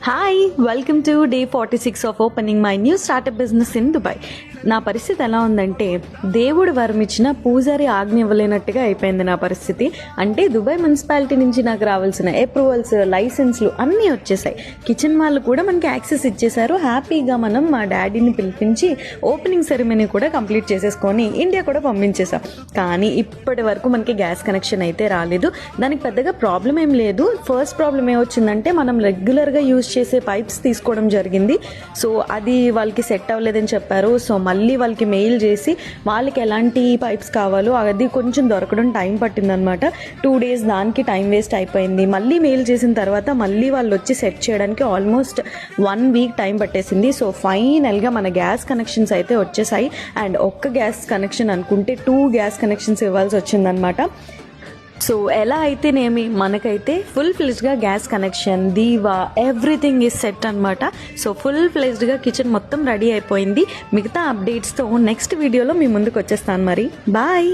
Hi, welcome to day 46 of opening my new startup business in Dubai. నా పరిస్థితి ఎలా ఉందంటే, దేవుడు వరం ఇచ్చిన పూజారి ఆజ్ఞ ఇవ్వలేనట్టుగా అయిపోయింది నా పరిస్థితి. అంటే దుబాయ్ మున్సిపాలిటీ నుంచి నాకు రావాల్సిన అప్రూవల్స్, లైసెన్స్లు అన్నీ వచ్చేసాయి. కిచెన్ వాళ్ళు కూడా మనకి యాక్సెస్ ఇచ్చేశారు. హ్యాపీగా మనం మా డాడీని పిలిపించి ఓపెనింగ్ సెరమనీ కూడా కంప్లీట్ చేసేసుకొని ఇండియా కూడా పంపించేసాం. కానీ ఇప్పటి వరకు మనకి గ్యాస్ కనెక్షన్ అయితే రాలేదు. దానికి పెద్దగా ప్రాబ్లం ఏం లేదు. ఫస్ట్ ప్రాబ్లం ఏమొచ్చిందంటే, మనం రెగ్యులర్గా యూజ్ చేసే పైప్స్ తీసుకోవడం జరిగింది. సో అది వాళ్ళకి సెట్ అవ్వలేదని చెప్పారు. సో మళ్ళీ వాళ్ళకి మెయిల్ చేసి వాళ్ళకి ఎలాంటి పైప్స్ కావాలో అది కొంచెం దొరకడం టైం పట్టిందనమాట. 2 days దానికి టైం వేస్ట్ అయిపోయింది. మళ్ళీ మెయిల్ చేసిన తర్వాత మళ్ళీ వాళ్ళు వచ్చి సెట్ చేయడానికి ఆల్మోస్ట్ 1 week టైం పట్టేసింది. సో ఫైనల్గా మన గ్యాస్ కనెక్షన్స్ అయితే వచ్చేసాయి. అండ్ ఒక్క గ్యాస్ కనెక్షన్ అనుకుంటే 2 గ్యాస్ కనెక్షన్స్ ఇవ్వాల్సి వచ్చిందనమాట. సో ఎలా అయితేనేమి మనకైతే ఫుల్ ఫ్లెజ్డ్గా గ్యాస్ కనెక్షన్, దీవా, ఎవ్రీథింగ్ ఈజ్ సెట్ అనమాట. సో ఫుల్ ఫ్లెజ్డ్గా కిచెన్ మొత్తం రెడీ అయిపోయింది. మిగతా అప్డేట్స్తో నెక్స్ట్ వీడియోలో మీ ముందుకు వచ్చేస్తాను. మరి బాయ్.